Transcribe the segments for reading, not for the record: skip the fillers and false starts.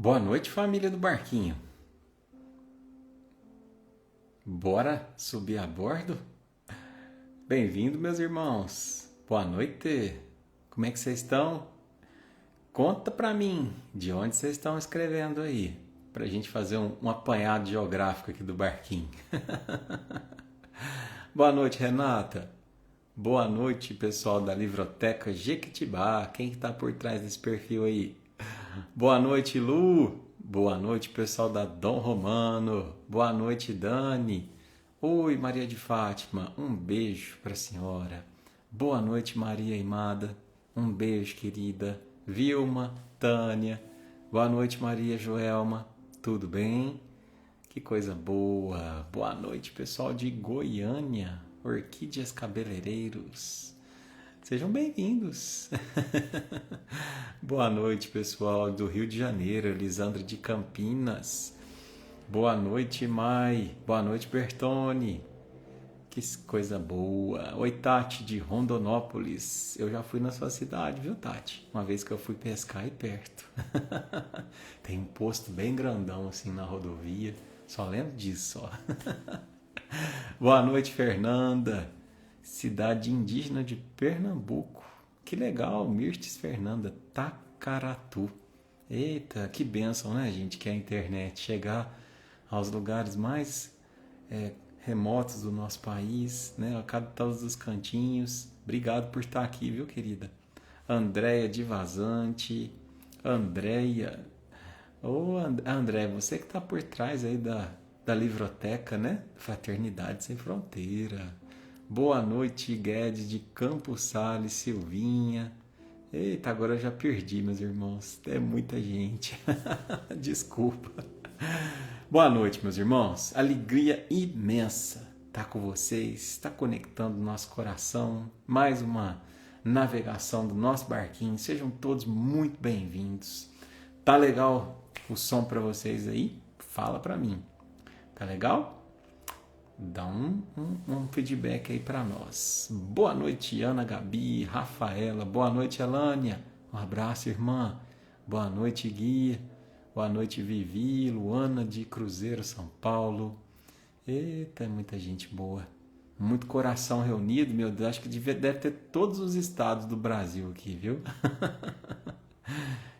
Boa noite, família do barquinho. Bora subir a bordo? Bem-vindo, meus irmãos. Boa noite. Como é que vocês estão? Conta pra mim de onde vocês estão escrevendo aí, pra gente fazer um apanhado geográfico aqui do barquinho. Boa noite, Renata. Boa noite, pessoal da Livroteca Jequitibá. Quem que tá por trás desse perfil aí? Boa noite, Lu. Boa noite, pessoal da Dom Romano. Boa noite, Dani. Oi, Maria de Fátima. Um beijo para a senhora. Boa noite, Maria Imada. Um beijo, querida. Vilma, Tânia. Boa noite, Maria Joelma. Tudo bem? Que coisa boa. Boa noite, pessoal de Goiânia. Orquídeas Cabeleireiros. Sejam bem-vindos. Boa noite, pessoal do Rio de Janeiro, Elisandra de Campinas. Boa noite, Mai. Boa noite, Bertone. Que coisa boa. Oi, Tati de Rondonópolis. Eu já fui na sua cidade, viu, Tati? Uma vez que eu fui pescar aí perto. Tem um posto bem grandão assim na rodovia. Só lembro disso, ó. Boa noite, Fernanda. Cidade indígena de Pernambuco. Que legal, Mirtes Fernanda, Tacaratu. Eita, que bênção, né, gente, que é a internet. Chegar aos lugares mais remotos do nosso país, né, a todos os cantinhos. Obrigado por estar aqui, viu, querida? Andréia de Vazante. Andréia. Ô, André, você que está por trás aí da livroteca, né? Fraternidade Sem Fronteira. Boa noite, Guedes de Campos Sales, Silvinha. Eita, agora eu já perdi, meus irmãos. É muita gente. Desculpa. Boa noite, meus irmãos. Alegria imensa estar com vocês, estar conectando o nosso coração. Mais uma navegação do nosso barquinho. Sejam todos muito bem-vindos. Tá legal o som para vocês aí? Fala para mim. Tá legal? Dá um feedback aí para nós. Boa noite, Ana Gabi, Rafaela. Boa noite, Elânia. Um abraço, irmã. Boa noite, Gui. Boa noite, Vivi, Luana de Cruzeiro, São Paulo. Eita, muita gente boa. Muito coração reunido, meu Deus. Acho que deve ter todos os estados do Brasil aqui, viu?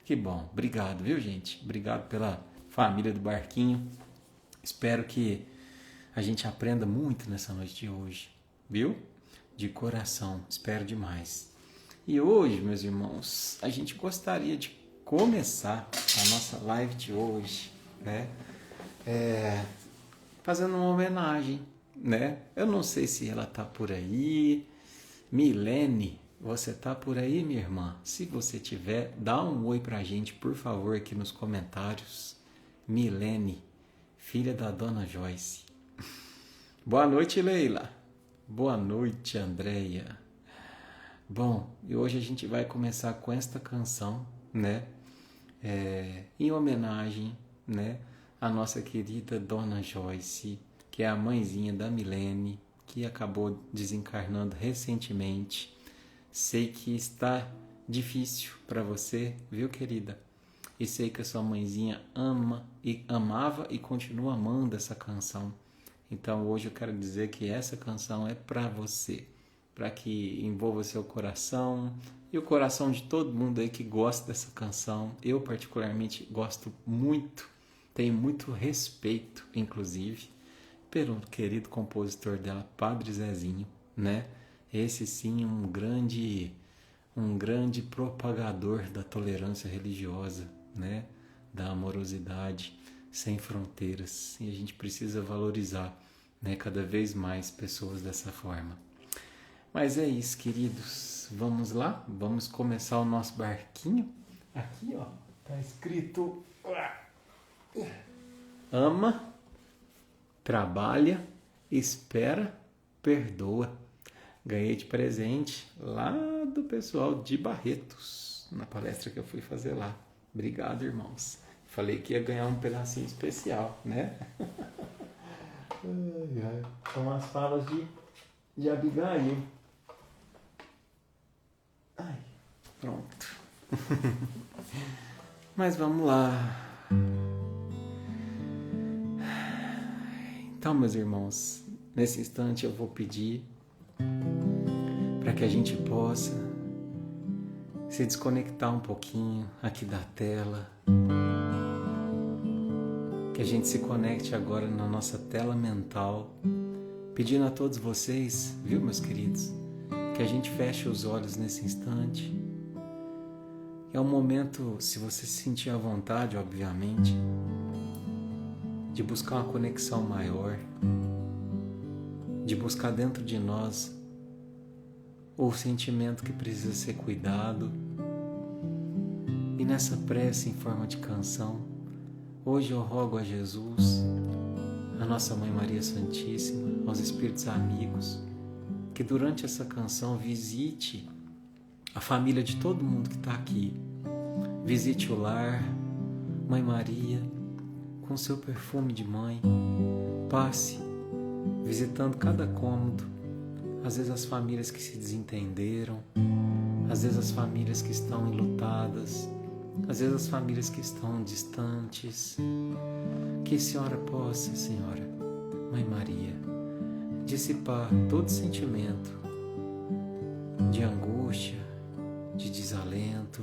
Que bom. Obrigado, viu, gente? Obrigado pela família do barquinho. Espero que a gente aprenda muito nessa noite de hoje, viu? De coração, espero demais. E hoje, meus irmãos, a gente gostaria de começar a nossa live de hoje, né? Fazendo uma homenagem, né? Eu não sei se ela tá por aí. Milene, você tá por aí, minha irmã? Se você tiver, dá um oi pra gente, por favor, aqui nos comentários. Milene, filha da Dona Joyce. Boa noite, Leila. Boa noite, Andréia. Bom, e hoje a gente vai começar com esta canção, né? Em homenagem, né, à nossa querida Dona Joyce, que é a mãezinha da Milene, que acabou desencarnando recentemente. Sei que está difícil para você, viu, querida? E sei que a sua mãezinha amava e continua amando essa canção. Então hoje eu quero dizer que essa canção é para você, para que envolva seu coração e o coração de todo mundo aí que gosta dessa canção. Eu particularmente gosto muito, tenho muito respeito, inclusive, pelo querido compositor dela, Padre Zezinho, né? Esse sim, um grande propagador da tolerância religiosa, né? Da amorosidade sem fronteiras, e a gente precisa valorizar, né, cada vez mais pessoas dessa forma. Mas é isso, queridos, vamos lá, vamos começar o nosso barquinho. Aqui, ó, tá escrito: ama, trabalha, espera, perdoa. Ganhei de presente lá do pessoal de Barretos, na palestra que eu fui fazer lá. Obrigado, irmãos. Falei que ia ganhar um pedacinho especial, né? São as falas de Abigail. Ai, pronto. Mas vamos lá. Então, meus irmãos, nesse instante eu vou pedir para que a gente possa se desconectar um pouquinho aqui da tela, que a gente se conecte agora na nossa tela mental, pedindo a todos vocês, viu, meus queridos, que a gente feche os olhos nesse instante. É um momento, se você se sentir à vontade, obviamente, de buscar uma conexão maior, de buscar dentro de nós o sentimento que precisa ser cuidado. E nessa prece em forma de canção, hoje eu rogo a Jesus, a nossa Mãe Maria Santíssima, aos Espíritos amigos, que durante essa canção visite a família de todo mundo que está aqui. Visite o lar, Mãe Maria, com seu perfume de mãe, passe visitando cada cômodo, às vezes as famílias que se desentenderam, às vezes as famílias que estão enlutadas, às vezes as famílias que estão distantes. Que a Senhora possa, Senhora, Mãe Maria, dissipar todo sentimento de angústia, de desalento,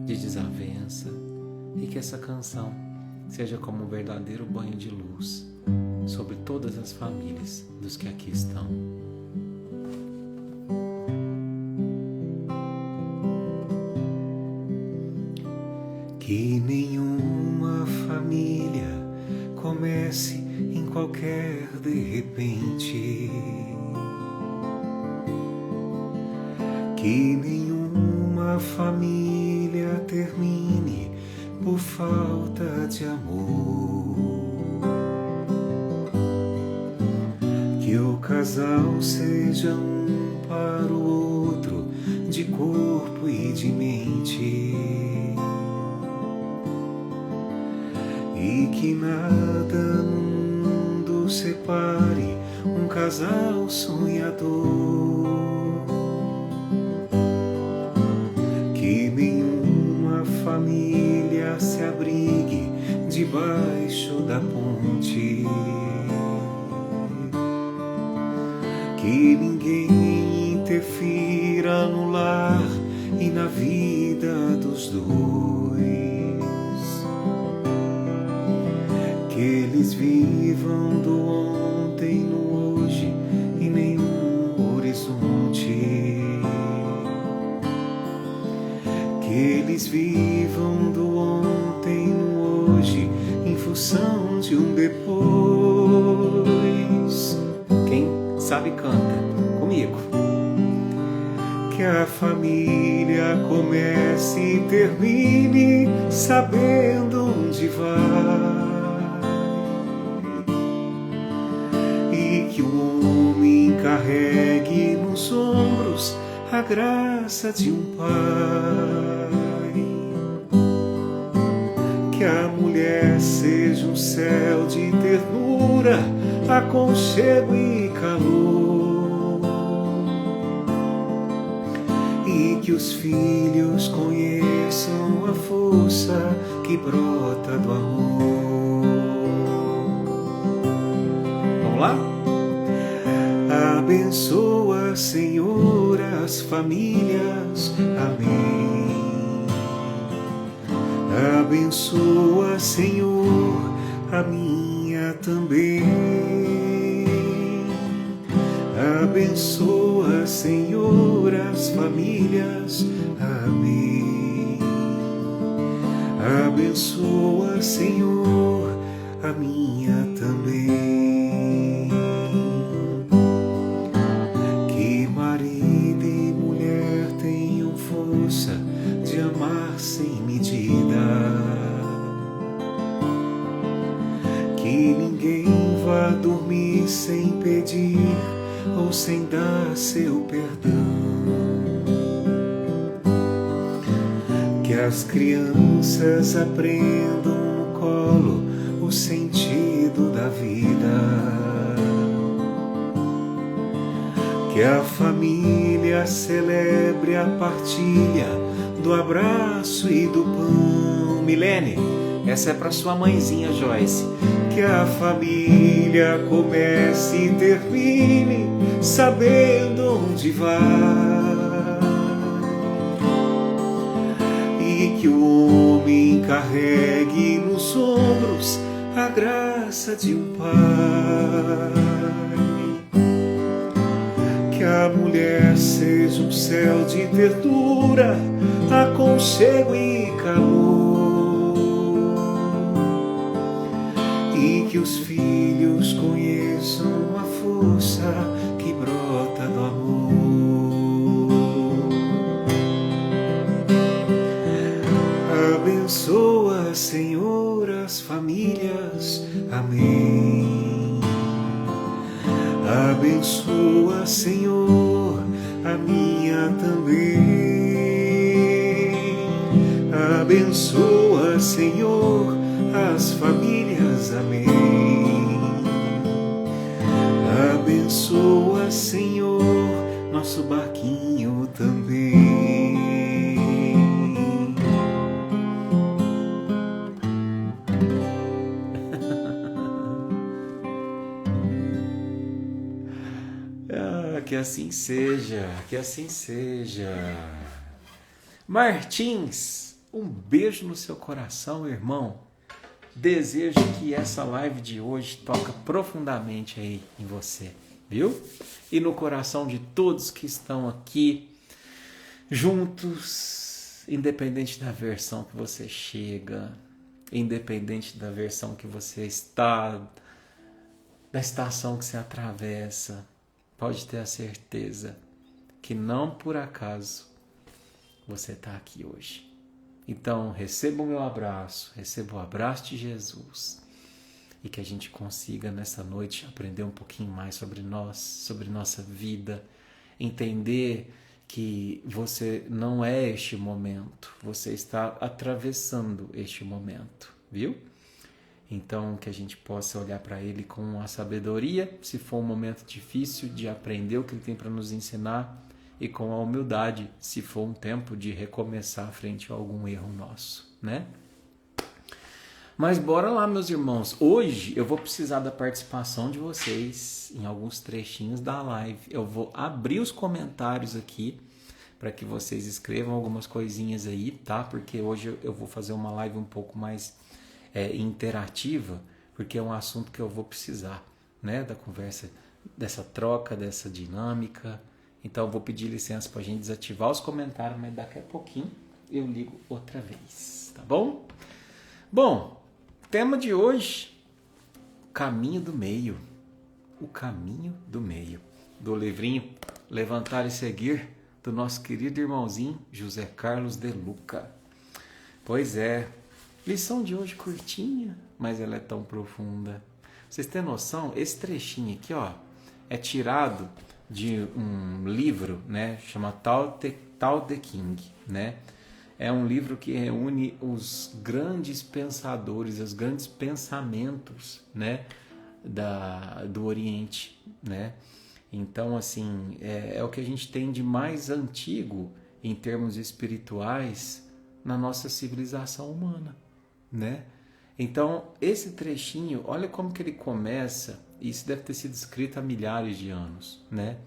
de desavença, e que essa canção seja como um verdadeiro banho de luz sobre todas as famílias dos que aqui estão. Que nenhuma família comece em qualquer de repente. Que nenhuma família termine por falta de amor. Que o casal seja um para o outro, de corpo e de mente. E que nada no mundo separe um casal sonhador. Que nenhuma família se abrigue debaixo da ponte. Que ninguém interfira no lar e na vida dos dois. Que eles vivam do ontem no hoje e nenhum horizonte. Que eles vivam do ontem no hoje em função de um depois. Quem sabe canta comigo. Que a família comece e termine sabendo onde vai. E que o homem carregue nos ombros a graça de um pai. Que a mulher seja um céu de ternura, aconchego e calor. E que os filhos conheçam a força que brota do amor. Vamos lá? Abençoa, Senhor, as famílias. Amém. Abençoa, Senhor, a minha também. Abençoa, Senhor, as famílias. Amém. Abençoa, Senhor, a minha também. Que marido e mulher tenham força de amar sem medida. Que ninguém vá dormir sem pedir ou sem dar seu perdão. Que as crianças aprendam no colo o sentido da vida. Que a família celebre a partilha do abraço e do pão. Milene, Essa é para sua mãezinha, Joyce. Que a família comece e termine sabendo onde vai, e que o homem carregue nos ombros a graça de um pai, que a mulher seja um céu de ternura, aconchego e calor, e que os filhos conheçam a força que brota do amor. Abençoa, Senhor, as famílias. Amém. Abençoa, Senhor, a minha também. Abençoa, Senhor, as famílias. Amém. Abençoa, Senhor, nosso barquinho também. Que assim seja, que assim seja. Martins, um beijo no seu coração, irmão. Desejo que essa live de hoje toque profundamente aí em você, viu? E no coração de todos que estão aqui juntos, independente da versão que você chega, independente da versão que você está, da estação que você atravessa. Pode ter a certeza que não por acaso você está aqui hoje. Então, receba o meu abraço, receba o abraço de Jesus e que a gente consiga nessa noite aprender um pouquinho mais sobre nós, sobre nossa vida, entender que você não é este momento, você está atravessando este momento, viu? Então, que a gente possa olhar para ele com a sabedoria, se for um momento difícil, de aprender o que ele tem para nos ensinar, e com a humildade, se for um tempo de recomeçar frente a algum erro nosso, né? Mas bora lá, meus irmãos. Hoje eu vou precisar da participação de vocês em alguns trechinhos da live. Eu vou abrir os comentários aqui para que vocês escrevam algumas coisinhas aí, tá? Porque hoje eu vou fazer uma live um pouco mais interativa, porque é um assunto que eu vou precisar, né, da conversa, dessa troca, dessa dinâmica. Então eu vou pedir licença para a gente desativar os comentários, mas daqui a pouquinho eu ligo outra vez, tá bom? Bom, tema de hoje, caminho do meio. O caminho do meio, do livrinho Levantar e Seguir, do nosso querido irmãozinho José Carlos de Luca. Pois é, lição de hoje curtinha, mas ela é tão profunda. Vocês têm noção? Esse trechinho aqui, ó, é tirado de um livro, né, chama Tao Te Ching, né? É um livro que reúne os grandes pensadores, os grandes pensamentos, né, do Oriente, né? Então, assim, é o que a gente tem de mais antigo em termos espirituais na nossa civilização humana, né? Então, esse trechinho, olha como que ele começa, e isso deve ter sido escrito há milhares de anos, né?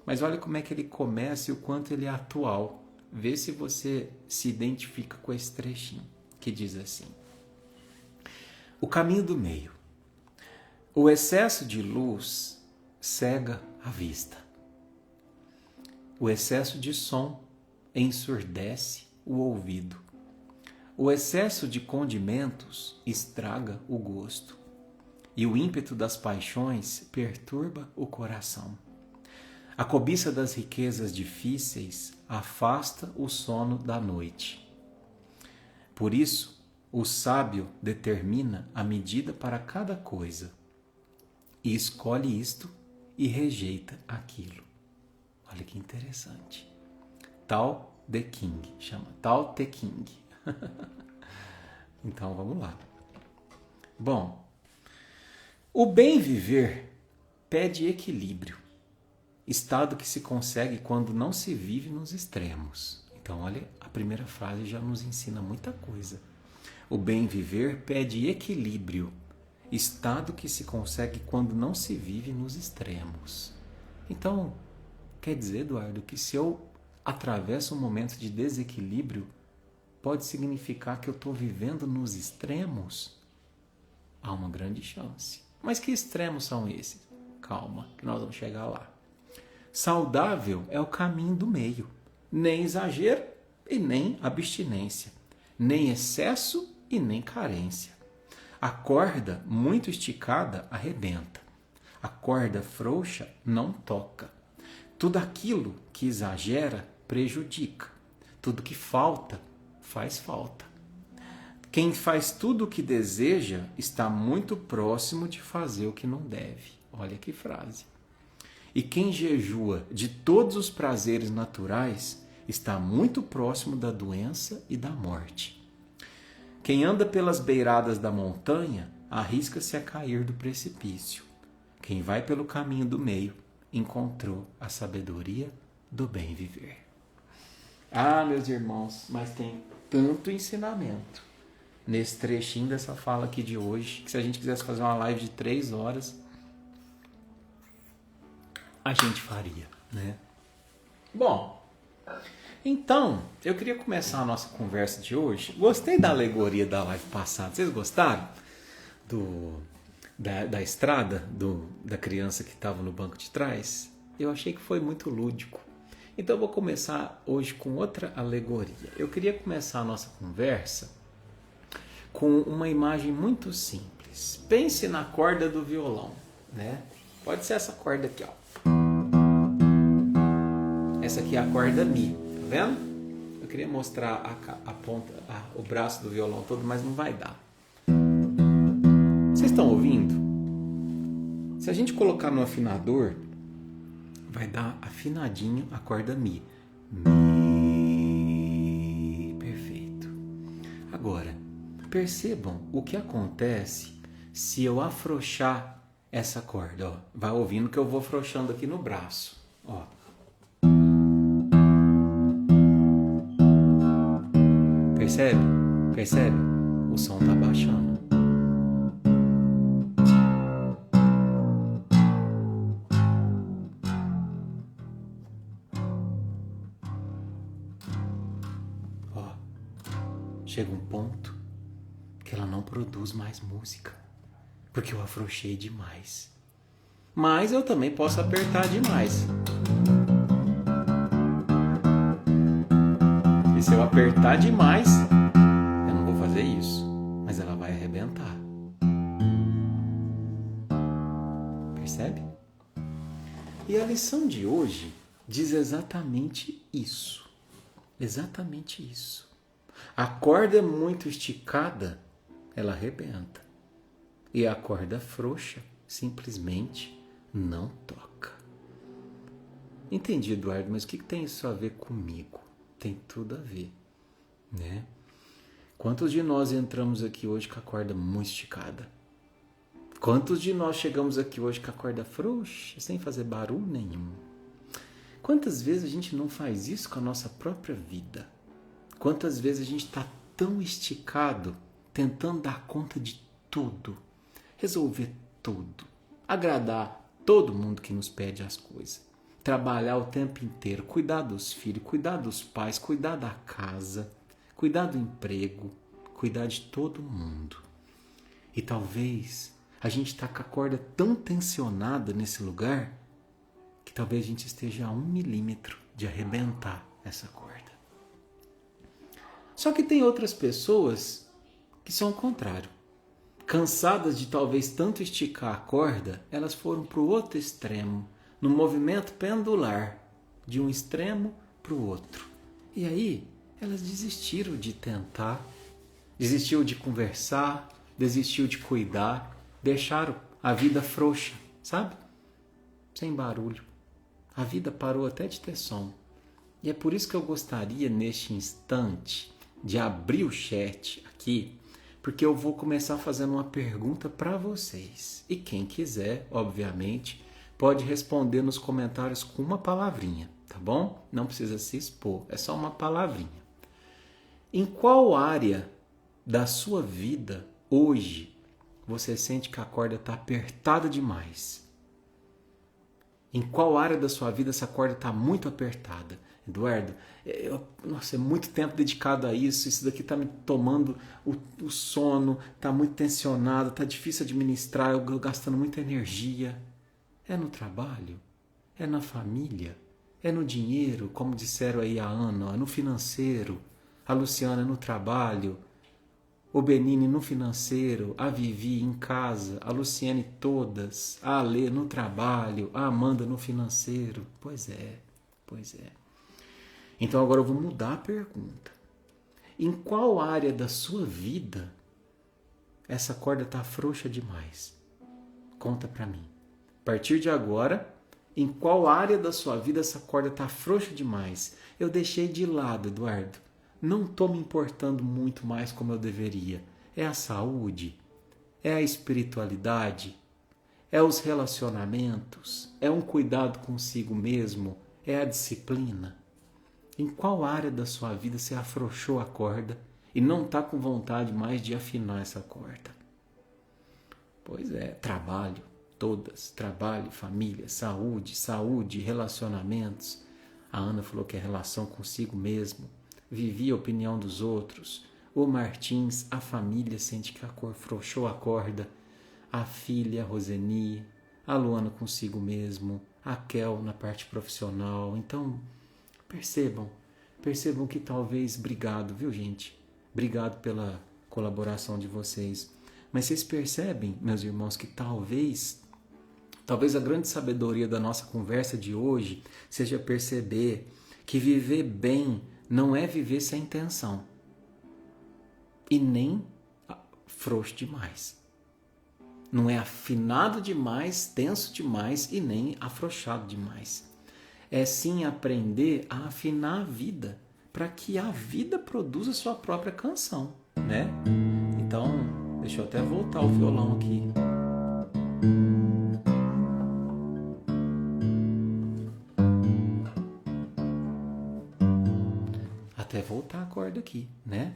Mas olha como é que ele começa e o quanto ele é atual. Vê se você se identifica com esse trechinho, que diz assim: o caminho do meio. O excesso de luz cega a vista. O excesso de som ensurdece o ouvido. O excesso de condimentos estraga o gosto, e o ímpeto das paixões perturba o coração. A cobiça das riquezas difíceis afasta o sono da noite. Por isso, o sábio determina a medida para cada coisa, e escolhe isto e rejeita aquilo. Olha que interessante. Tao Te Ching, chama Tao Te Ching. Então vamos lá. Bom, o bem viver pede equilíbrio, estado que se consegue quando não se vive nos extremos. Então olha, a primeira frase já nos ensina muita coisa. O bem viver pede equilíbrio, estado que se consegue quando não se vive nos extremos. Então, quer dizer, Eduardo, que se eu atravesso um momento de desequilíbrio, pode significar que eu estou vivendo nos extremos? Há uma grande chance. Mas que extremos são esses? Calma, que nós vamos chegar lá. Saudável é o caminho do meio. Nem exagero e nem abstinência. Nem excesso e nem carência. A corda muito esticada arrebenta. A corda frouxa não toca. Tudo aquilo que exagera prejudica. Tudo que falta faz falta. Quem faz tudo o que deseja está muito próximo de fazer o que não deve. Olha que frase. E quem jejua de todos os prazeres naturais está muito próximo da doença e da morte. Quem anda pelas beiradas da montanha arrisca-se a cair do precipício. Quem vai pelo caminho do meio encontrou a sabedoria do bem viver. Ah, meus irmãos, mas tem tanto ensinamento nesse trechinho dessa fala aqui de hoje, que se a gente quisesse fazer uma live de 3 horas, a gente faria, né? Bom, então, eu queria começar a nossa conversa de hoje. Gostei da alegoria da live passada. Vocês gostaram? Da estrada, da criança que estava no banco de trás? Eu achei que foi muito lúdico. Então, eu vou começar hoje com outra alegoria. Eu queria começar a nossa conversa com uma imagem muito simples. Pense na corda do violão, né? Pode ser essa corda aqui, ó. Essa aqui é a corda Mi, tá vendo? Eu queria mostrar a ponta, o braço do violão todo, mas não vai dar. Vocês estão ouvindo? Se a gente colocar no afinador, vai dar afinadinho a corda Mi. Mi. Perfeito. Agora, percebam o que acontece se eu afrouxar essa corda. Ó. Vai ouvindo que eu vou afrouxando aqui no braço. Ó. Percebe? Percebe? O som tá baixando. Ó. Chega um ponto que ela não produz mais música, porque eu afrouxei demais. Mas eu também posso apertar demais. E se eu apertar demais, eu não vou fazer isso, mas ela vai arrebentar. Percebe? E a lição de hoje diz exatamente isso. Exatamente isso. A corda é muito esticada, ela arrebenta. E a corda frouxa simplesmente não toca. Entendi, Eduardo, mas o que tem isso a ver comigo? Tem tudo a ver, né? Quantos de nós entramos aqui hoje com a corda muito esticada? Quantos de nós chegamos aqui hoje com a corda frouxa, sem fazer barulho nenhum? Quantas vezes a gente não faz isso com a nossa própria vida? Quantas vezes a gente está tão esticado, tentando dar conta de tudo, resolver tudo, agradar todo mundo que nos pede as coisas, trabalhar o tempo inteiro, cuidar dos filhos, cuidar dos pais, cuidar da casa, cuidar do emprego, cuidar de todo mundo. E talvez a gente está com a corda tão tensionada nesse lugar que talvez a gente esteja a 1 milímetro de arrebentar essa corda. Só que tem outras pessoas que são o contrário. Cansadas de talvez tanto esticar a corda, elas foram para o outro extremo, no movimento pendular, de um extremo para o outro. E aí, elas desistiram de tentar, desistiu de conversar, desistiu de cuidar, deixaram a vida frouxa, sabe? Sem barulho. A vida parou até de ter som. E é por isso que eu gostaria, neste instante, de abrir o chat aqui, porque eu vou começar fazendo uma pergunta para vocês. E quem quiser, obviamente, pode responder nos comentários com uma palavrinha, tá bom? Não precisa se expor, é só uma palavrinha. Em qual área da sua vida hoje você sente que a corda está apertada demais? Em qual área da sua vida essa corda está muito apertada? Eduardo, nossa, é muito tempo dedicado a isso daqui está me tomando o sono, está muito tensionado, está difícil administrar, eu gastando muita energia. É no trabalho? É na família? É no dinheiro, como disseram aí a Ana, no financeiro, a Luciana no trabalho, o Benini no financeiro, a Vivi em casa, a Luciane todas, a Alê no trabalho, a Amanda no financeiro. Pois é. Então agora eu vou mudar a pergunta. Em qual área da sua vida essa corda está frouxa demais? Conta para mim. A partir de agora, em qual área da sua vida essa corda está frouxa demais? Eu deixei de lado, Eduardo. Não estou me importando muito mais como eu deveria. É a saúde? É a espiritualidade? É os relacionamentos? É um cuidado consigo mesmo? É a disciplina? Em qual área da sua vida você afrouxou a corda e não está com vontade mais de afinar essa corda? Pois é, trabalho, todas. Trabalho, família, saúde, relacionamentos. A Ana falou que é relação consigo mesmo. Vivi a opinião dos outros. O Martins, a família sente que a cor afrouxou a corda. A filha, a Roseni, a Luana consigo mesmo. A Kel na parte profissional. Então, percebam que talvez, obrigado, viu gente? Obrigado pela colaboração de vocês. Mas vocês percebem, meus irmãos, que talvez a grande sabedoria da nossa conversa de hoje seja perceber que viver bem não é viver sem intenção e nem frouxo demais. Não é afinado demais, tenso demais e nem afrouxado demais. É sim aprender a afinar a vida para que a vida produza sua própria canção, né? Então, deixa eu até voltar o violão aqui. Até voltar a corda aqui, né?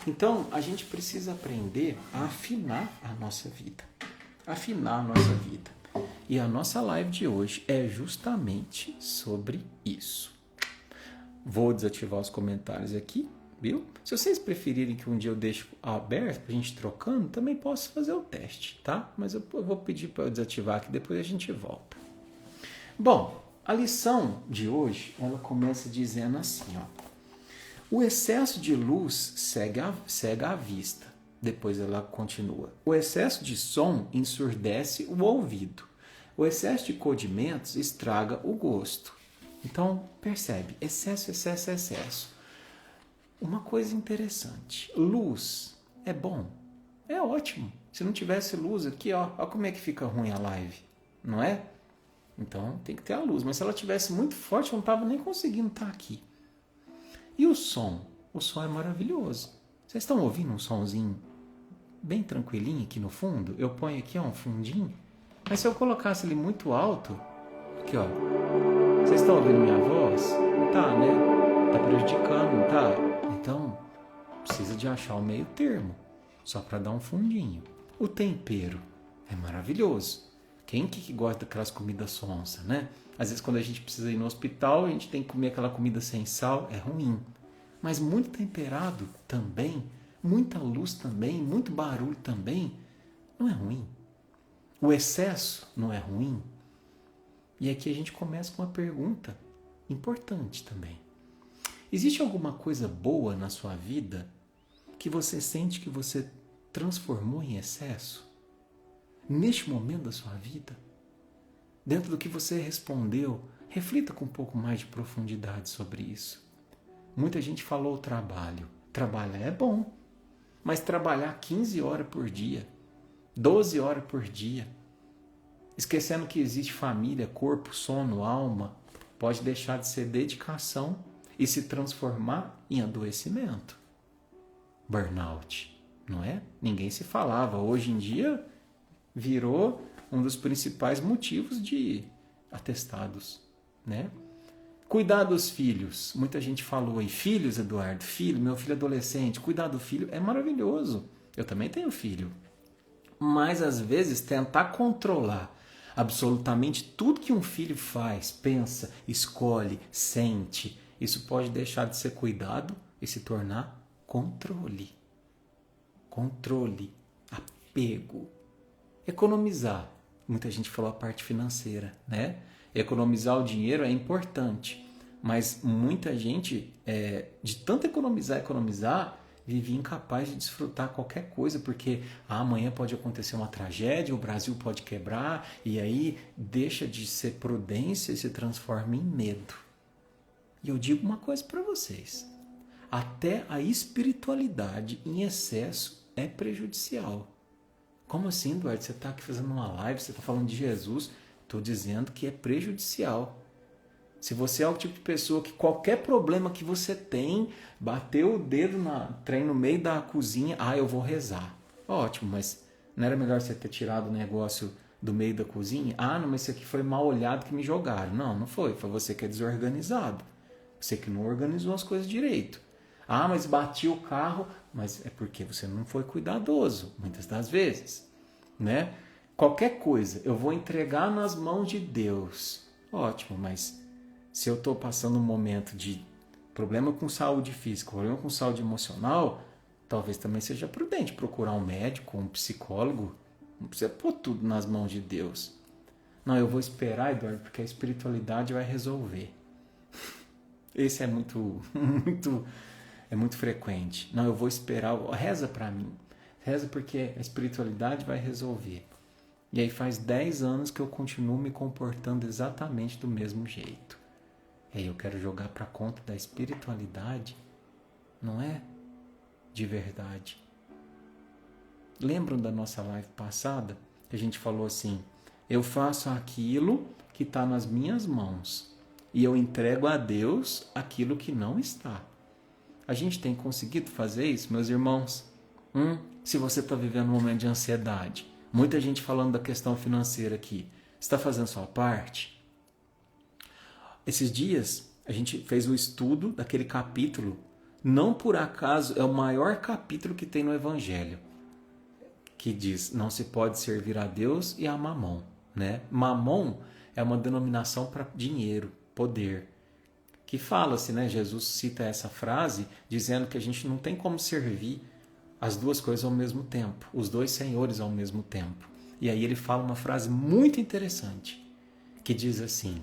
Então, a gente precisa aprender a afinar a nossa vida. Afinar a nossa vida. E a nossa live de hoje é justamente sobre isso. Vou desativar os comentários aqui, viu? Se vocês preferirem que um dia eu deixe aberto pra gente trocando, também posso fazer o teste, tá? Mas eu vou pedir para eu desativar aqui, depois a gente volta. Bom, a lição de hoje, ela começa dizendo assim, ó. O excesso de luz cega a vista. Depois ela continua. O excesso de som ensurdece o ouvido. O excesso de condimentos estraga o gosto. Então, percebe, excesso. Uma coisa interessante, luz é bom, é ótimo. Se não tivesse luz aqui, ó como é que fica ruim a live, não é? Então, tem que ter a luz. Mas se ela tivesse muito forte, eu não estava nem conseguindo estar aqui. E o som? O som é maravilhoso. Vocês estão ouvindo um sonzinho bem tranquilinho aqui no fundo? Eu ponho aqui um fundinho. Mas se eu colocasse ele muito alto, aqui ó, vocês estão ouvindo minha voz? Não tá, né? Tá prejudicando, não tá? Então, precisa de achar o meio termo, só para dar um fundinho. O tempero é maravilhoso. Quem que gosta daquelas comidas sonsa, né? Às vezes quando a gente precisa ir no hospital, a gente tem que comer aquela comida sem sal, é ruim. Mas muito temperado também, muita luz também, muito barulho também, não é ruim. O excesso não é ruim. E aqui a gente começa com uma pergunta importante também. Existe alguma coisa boa na sua vida que você sente que você transformou em excesso? Neste momento da sua vida? Dentro do que você respondeu, reflita com um pouco mais de profundidade sobre isso. Muita gente falou o trabalho. Trabalhar é bom, mas trabalhar 15 horas por dia, 12 horas por dia, esquecendo que existe família, corpo, sono, alma, pode deixar de ser dedicação e se transformar em adoecimento. Burnout, não é? Ninguém se falava. Hoje em dia virou um dos principais motivos de atestados, né? Cuidar dos filhos. Muita gente falou aí, filhos, Eduardo, filho, meu filho adolescente, cuidar do filho é maravilhoso. Eu também tenho filho. Mas às vezes tentar controlar absolutamente tudo que um filho faz, pensa, escolhe, sente, isso pode deixar de ser cuidado e se tornar controle. Controle, apego. Economizar. Muita gente falou a parte financeira, né? Economizar o dinheiro é importante, mas muita gente, de tanto economizar, vive incapaz de desfrutar qualquer coisa, porque amanhã pode acontecer uma tragédia, o Brasil pode quebrar, e aí deixa de ser prudência e se transforma em medo. E eu digo uma coisa para vocês, até a espiritualidade em excesso é prejudicial. Como assim, Eduardo? Você está aqui fazendo uma live, você está falando de Jesus, estou dizendo que é prejudicial. Se você é o tipo de pessoa que qualquer problema que você tem, bateu o dedo no meio da cozinha, eu vou rezar. Ótimo, mas não era melhor você ter tirado o negócio do meio da cozinha? Não, mas isso aqui foi mal olhado que me jogaram. Não foi. Foi você que é desorganizado. Você que não organizou as coisas direito. Mas bati o carro, mas é porque você não foi cuidadoso, muitas das vezes, né? Qualquer coisa, eu vou entregar nas mãos de Deus. Ótimo, mas se eu estou passando um momento de problema com saúde física, problema com saúde emocional, talvez também seja prudente procurar um médico, um psicólogo. Não precisa pôr tudo nas mãos de Deus. Não, eu vou esperar, Eduardo, porque a espiritualidade vai resolver. Esse é muito frequente. Não, eu vou esperar, reza para mim. Reza porque a espiritualidade vai resolver. E aí faz 10 anos que eu continuo me comportando exatamente do mesmo jeito. E aí eu quero jogar para conta da espiritualidade, não é de verdade. Lembram da nossa live passada? Que a gente falou assim, eu faço aquilo que está nas minhas mãos e eu entrego a Deus aquilo que não está. A gente tem conseguido fazer isso, meus irmãos? Se você está vivendo um momento de ansiedade, muita gente falando da questão financeira aqui, você está fazendo sua parte? Esses dias a gente fez o estudo daquele capítulo, não por acaso é o maior capítulo que tem no Evangelho, que diz, não se pode servir a Deus e a Mamon, né? Mamon é uma denominação para dinheiro, poder, que fala-se, né? Jesus cita essa frase dizendo que a gente não tem como servir as duas coisas ao mesmo tempo, os dois senhores ao mesmo tempo. E aí ele fala uma frase muito interessante, que diz assim,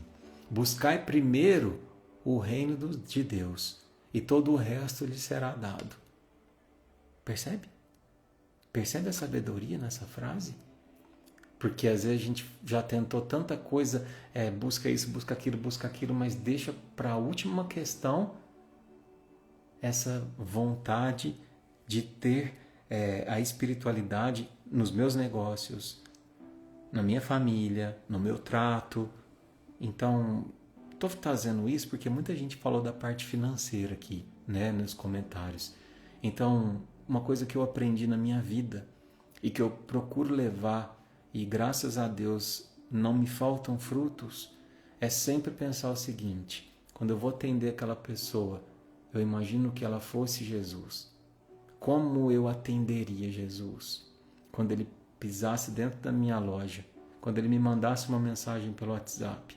buscai primeiro o reino de Deus e todo o resto lhe será dado. Percebe? Percebe a sabedoria nessa frase? Porque às vezes a gente já tentou tanta coisa, busca isso, busca aquilo, mas deixa para a última questão essa vontade de ter a espiritualidade nos meus negócios, na minha família, no meu trato. Então, estou trazendo isso porque muita gente falou da parte financeira aqui, né, nos comentários. Então, uma coisa que eu aprendi na minha vida e que eu procuro levar, e graças a Deus não me faltam frutos, é sempre pensar o seguinte, quando eu vou atender aquela pessoa, eu imagino que ela fosse Jesus. Como eu atenderia Jesus? Quando ele pisasse dentro da minha loja, quando ele me mandasse uma mensagem pelo WhatsApp.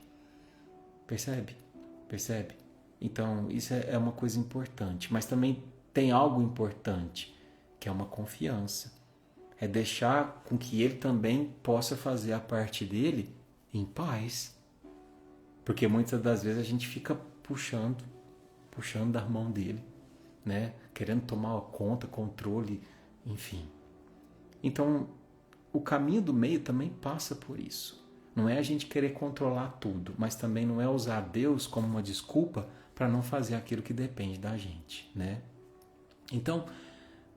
Percebe? Percebe? Então, isso é uma coisa importante. Mas também tem algo importante, que é uma confiança. É deixar com que ele também possa fazer a parte dele em paz. Porque muitas das vezes a gente fica puxando da mão dele, né? Querendo tomar conta, controle, enfim. Então, o caminho do meio também passa por isso. Não é a gente querer controlar tudo, mas também não é usar Deus como uma desculpa para não fazer aquilo que depende da gente, né? Então,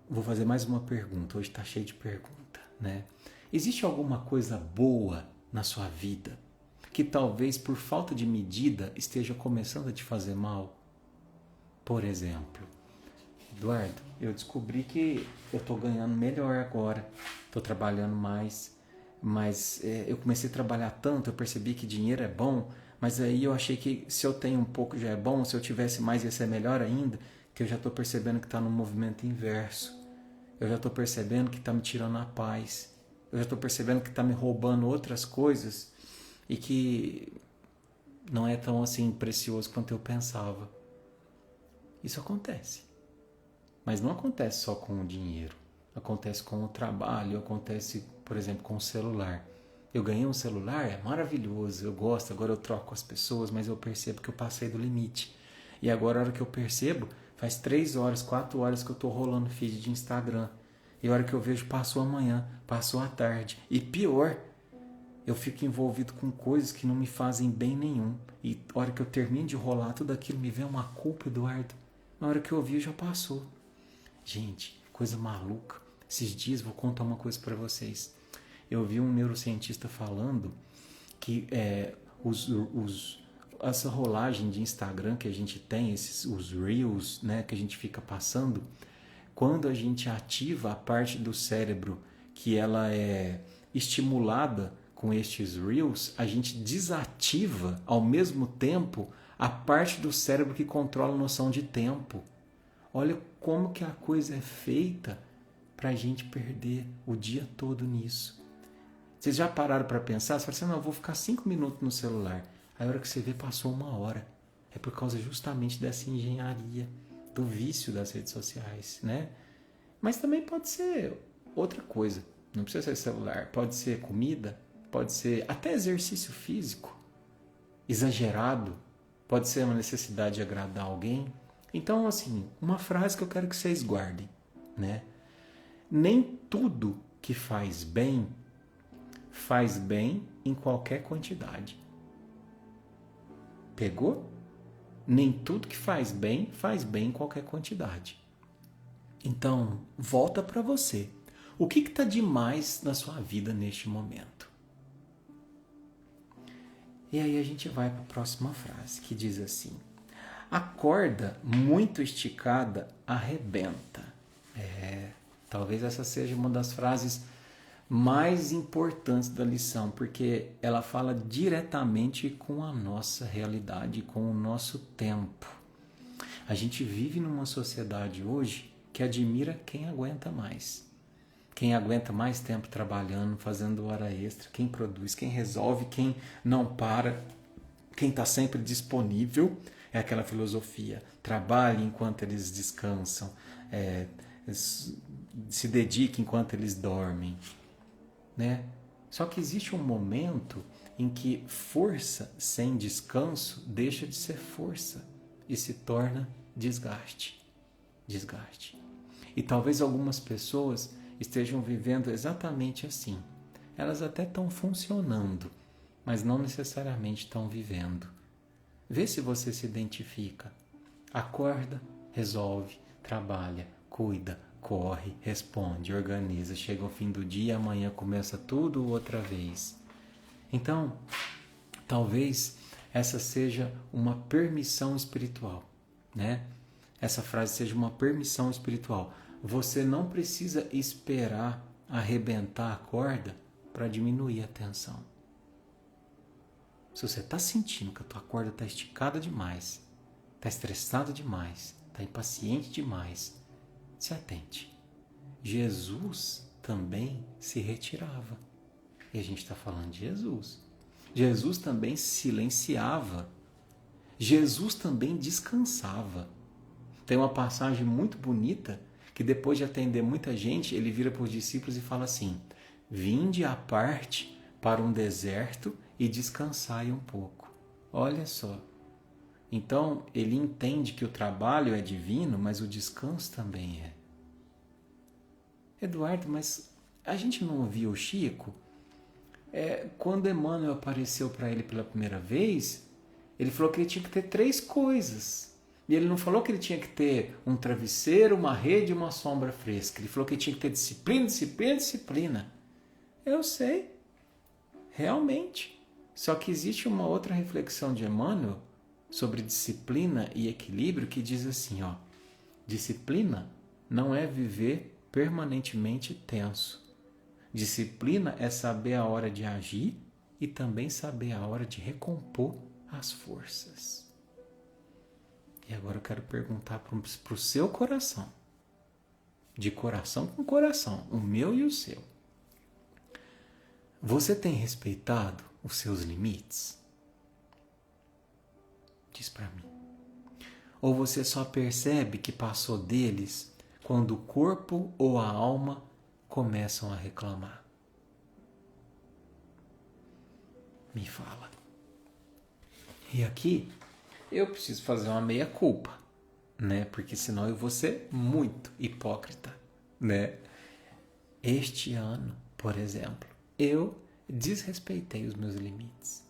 vou fazer mais uma pergunta. Hoje está cheio de pergunta, né? Existe alguma coisa boa na sua vida que talvez por falta de medida esteja começando a te fazer mal? Por exemplo, Eduardo, eu descobri que eu estou ganhando melhor agora, estou trabalhando mais, mas eu comecei a trabalhar tanto, eu percebi que dinheiro é bom, Mas aí eu achei que se eu tenho um pouco já é bom, se eu tivesse mais ia ser melhor ainda, que eu já estou percebendo que está no movimento inverso. Eu já estou percebendo que está me tirando a paz. Eu já estou percebendo que está me roubando outras coisas e que não é tão assim precioso quanto eu pensava. Isso acontece. Mas não acontece só com o dinheiro. Acontece com o trabalho, acontece, por exemplo, com o celular. Eu ganhei um celular, é maravilhoso, eu gosto, agora eu troco com as pessoas, mas eu percebo que eu passei do limite. E agora, a hora que eu percebo, faz 3 horas, 4 horas que eu estou rolando feed de Instagram. E a hora que eu vejo, passou a manhã, passou a tarde. E pior, eu fico envolvido com coisas que não me fazem bem nenhum. E a hora que eu termino de rolar tudo aquilo, me vem uma culpa, Eduardo. Na hora que eu vi, já passou. Gente, coisa maluca. Esses dias vou contar uma coisa para vocês. Eu vi um neurocientista falando que essa rolagem de Instagram que a gente tem, os Reels, né, que a gente fica passando, quando a gente ativa a parte do cérebro que ela é estimulada com estes Reels, a gente desativa ao mesmo tempo a parte do cérebro que controla a noção de tempo. Olha como que a coisa é feita para a gente perder o dia todo nisso. Vocês já pararam para pensar? Você fala assim, não, eu vou ficar 5 minutos no celular. Aí a hora que você vê, passou 1 hora. É por causa justamente dessa engenharia, do vício das redes sociais, né? Mas também pode ser outra coisa. Não precisa ser celular. Pode ser comida, pode ser até exercício físico exagerado. Pode ser uma necessidade de agradar alguém. Então, assim, uma frase que eu quero que vocês guardem, né? Nem tudo que faz bem em qualquer quantidade. Pegou? Nem tudo que faz bem em qualquer quantidade. Então, volta para você. O que está demais na sua vida neste momento? E aí a gente vai para a próxima frase, que diz assim: a corda muito esticada arrebenta. Talvez essa seja uma das frases mais importantes da lição, porque ela fala diretamente com a nossa realidade, com o nosso tempo. A gente vive numa sociedade hoje que admira quem aguenta mais. Quem aguenta mais tempo trabalhando, fazendo hora extra, quem produz, quem resolve, quem não para, quem está sempre disponível. É aquela filosofia, trabalhe enquanto eles descansam, se dedique enquanto eles dormem. Né? Só que existe um momento em que força sem descanso deixa de ser força e se torna desgaste. E talvez algumas pessoas estejam vivendo exatamente assim. Elas até estão funcionando, mas não necessariamente estão vivendo. Vê se você se identifica. Acorda, resolve, trabalha, cuida, corre, responde, organiza, chega ao fim do dia, amanhã começa tudo outra vez. Então, talvez essa seja uma permissão espiritual, né? Essa frase seja uma permissão espiritual. Você não precisa esperar arrebentar a corda para diminuir a tensão. Se você está sentindo que a tua corda está esticada demais, está estressado demais, está impaciente demais, se atente. Jesus também se retirava. E a gente está falando de Jesus. Jesus também silenciava. Jesus também descansava. Tem uma passagem muito bonita que depois de atender muita gente, ele vira para os discípulos e fala assim: vinde à parte para um deserto e descansai um pouco. Olha só. Então, ele entende que o trabalho é divino, mas o descanso também é. Eduardo, mas a gente não ouviu o Chico? Quando Emmanuel apareceu para ele pela primeira vez, ele falou que ele tinha que ter 3 coisas. E ele não falou que ele tinha que ter um travesseiro, uma rede e uma sombra fresca. Ele falou que ele tinha que ter disciplina. Eu sei, realmente. Só que existe uma outra reflexão de Emmanuel sobre disciplina e equilíbrio que diz assim, ó: disciplina não é viver permanentemente tenso. Disciplina é saber a hora de agir e também saber a hora de recompor as forças. E agora eu quero perguntar para o seu coração, de coração com coração, o meu e o seu. Você tem respeitado os seus limites? Diz para mim. Ou você só percebe que passou deles quando o corpo ou a alma começam a reclamar? Me fala. E aqui eu preciso fazer uma meia-culpa, né? Porque senão eu vou ser muito hipócrita, né? Este ano, por exemplo, eu desrespeitei os meus limites.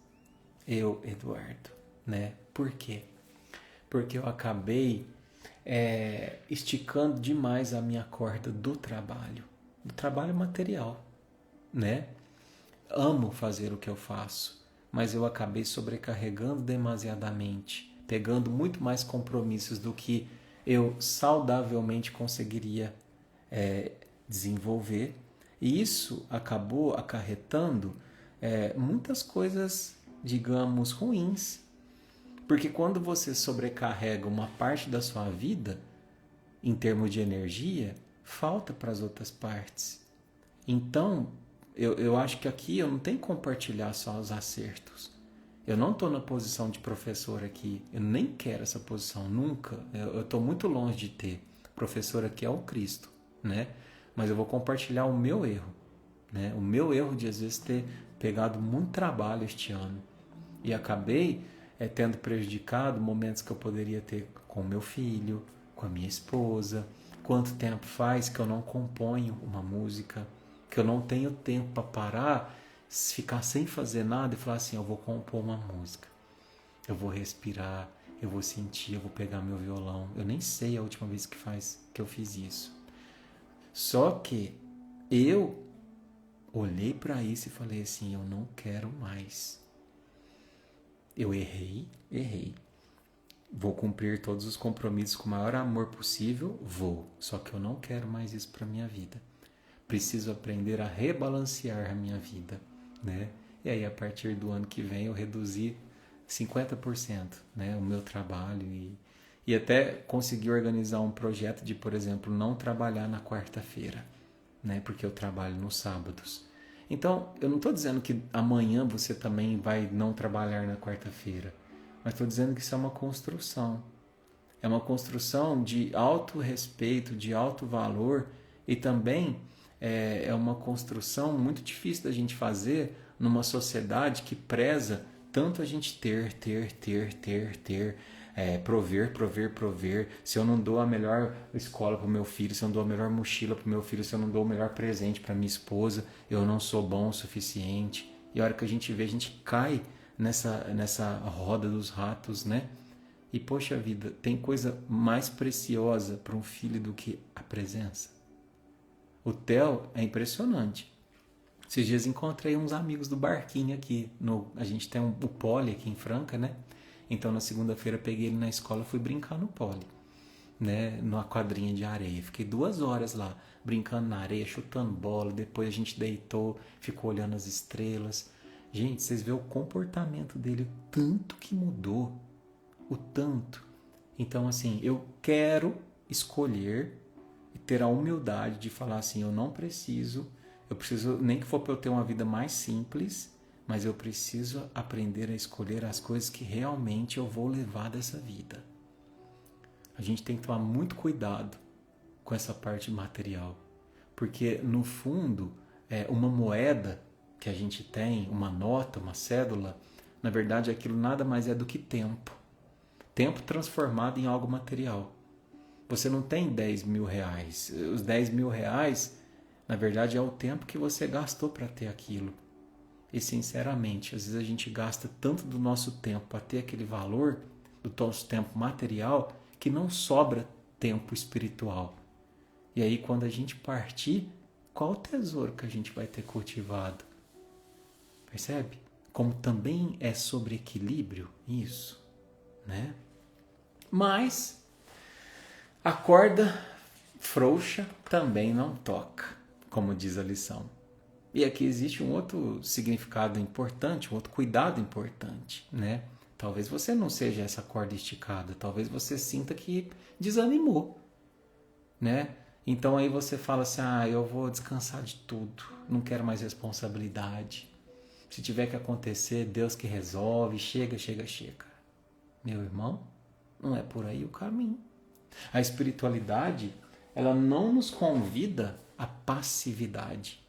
Eu, Eduardo, né? Por quê? Porque eu acabei esticando demais a minha corda do trabalho material, né? Amo fazer o que eu faço, mas eu acabei sobrecarregando demasiadamente, pegando muito mais compromissos do que eu saudavelmente conseguiria desenvolver, e isso acabou acarretando muitas coisas, digamos, ruins, porque quando você sobrecarrega uma parte da sua vida, em termos de energia, falta para as outras partes. Então, eu acho que aqui eu não tenho que compartilhar só os acertos. Eu não estou na posição de professor aqui. Eu nem quero essa posição, nunca. Eu estou muito longe de ter. Professor aqui é o Cristo, né? Mas eu vou compartilhar o meu erro, né? O meu erro de, às vezes, ter pegado muito trabalho este ano. E acabei tendo prejudicado momentos que eu poderia ter com meu filho, com a minha esposa. Quanto tempo faz que eu não componho uma música, que eu não tenho tempo para parar, ficar sem fazer nada e falar assim, eu vou compor uma música, eu vou respirar, eu vou sentir, eu vou pegar meu violão. Eu nem sei a última vez que eu fiz isso. Só que eu olhei para isso e falei assim, eu não quero mais. Eu errei. Vou cumprir todos os compromissos com o maior amor possível, vou. Só que eu não quero mais isso para minha vida. Preciso aprender a rebalancear a minha vida, né? E aí, a partir do ano que vem, eu reduzi 50%, né, o meu trabalho e até consegui organizar um projeto de, por exemplo, não trabalhar na quarta-feira, né, porque eu trabalho nos sábados. Então, eu não estou dizendo que amanhã você também vai não trabalhar na quarta-feira, mas estou dizendo que isso é uma construção. É uma construção de autorrespeito, de alto valor, e também é uma construção muito difícil da gente fazer numa sociedade que preza tanto a gente ter, prover. Se eu não dou a melhor escola para o meu filho, se eu não dou a melhor mochila para o meu filho, se eu não dou o melhor presente para minha esposa, eu não sou bom o suficiente. E a hora que a gente vê, a gente cai nessa roda dos ratos, né? E, poxa vida, tem coisa mais preciosa para um filho do que a presença? O Theo é impressionante. Esses dias encontrei uns amigos do barquinho aqui. A gente tem o Poli aqui em Franca, né? Então, na segunda-feira, peguei ele na escola e fui brincar no Poli, né? Numa quadrinha de areia. Fiquei 2 horas lá, brincando na areia, chutando bola. Depois a gente deitou, ficou olhando as estrelas. Gente, vocês vêem o comportamento dele, o tanto que mudou. O tanto. Então, assim, eu quero escolher e ter a humildade de falar assim, eu preciso, nem que for para eu ter uma vida mais simples, mas eu preciso aprender a escolher as coisas que realmente eu vou levar dessa vida. A gente tem que tomar muito cuidado com essa parte material, porque no fundo, uma moeda que a gente tem, uma nota, uma cédula, na verdade aquilo nada mais é do que tempo. Tempo transformado em algo material. Você não tem 10 mil reais. Os 10 mil reais, na verdade, é o tempo que você gastou para ter aquilo. E, sinceramente, às vezes a gente gasta tanto do nosso tempo para ter aquele valor, do nosso tempo material, que não sobra tempo espiritual. E aí, quando a gente partir, qual o tesouro que a gente vai ter cultivado? Percebe? Como também é sobre equilíbrio isso, né? Mas a corda frouxa também não toca, como diz a lição. E aqui existe um outro significado importante, um outro cuidado importante, né? Talvez você não seja essa corda esticada, talvez você sinta que desanimou, né? Então aí você fala assim, eu vou descansar de tudo, não quero mais responsabilidade. Se tiver que acontecer, Deus que resolve, chega. Meu irmão, não é por aí o caminho. A espiritualidade, ela não nos convida à passividade.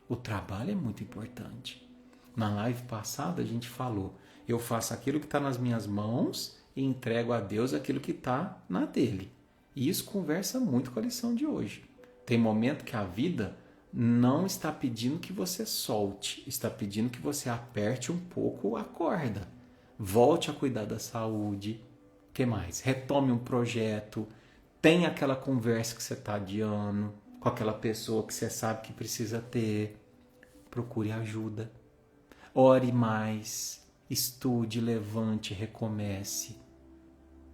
O trabalho é muito importante. Na live passada a gente falou, eu faço aquilo que está nas minhas mãos e entrego a Deus aquilo que está na dele. E isso conversa muito com a lição de hoje. Tem momento que a vida não está pedindo que você solte, está pedindo que você aperte um pouco a corda. Volte a cuidar da saúde. O que mais? Retome um projeto. Tenha aquela conversa que você está adiando com aquela pessoa que você sabe que precisa ter. Procure ajuda. Ore mais. Estude, levante, recomece.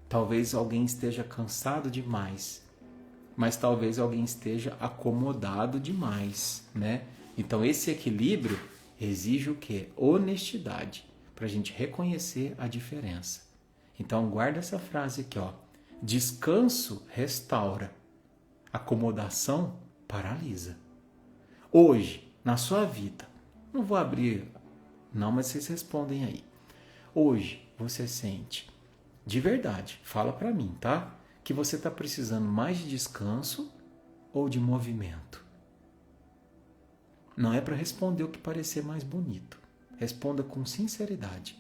Talvez alguém esteja cansado demais, mas talvez alguém esteja acomodado demais, né? Então esse equilíbrio exige o quê? Honestidade, para a gente reconhecer a diferença. Então guarda essa frase aqui, ó. Descanso restaura, acomodação paralisa. Hoje, na sua vida, não vou abrir, não, mas vocês respondem aí. Hoje você sente, de verdade, fala para mim, tá? Que você está precisando mais de descanso ou de movimento? Não é para responder o que parecer mais bonito. Responda com sinceridade.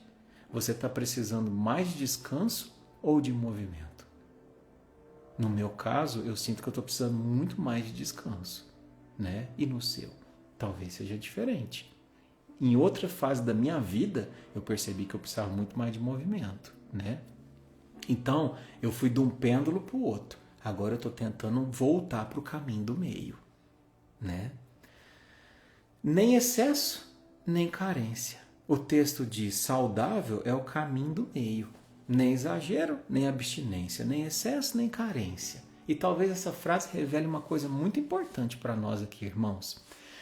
Você está precisando mais de descanso ou de movimento? No meu caso, eu sinto que eu estou precisando muito mais de descanso, né? E no seu? Talvez seja diferente. Em outra fase da minha vida, eu percebi que eu precisava muito mais de movimento, né? Então, eu fui de um pêndulo para o outro. Agora eu estou tentando voltar para o caminho do meio, né? Nem excesso, nem carência. O texto diz, saudável é o caminho do meio. Nem exagero, nem abstinência, nem excesso, nem carência. E talvez essa frase revele uma coisa muito importante para nós aqui, irmãos.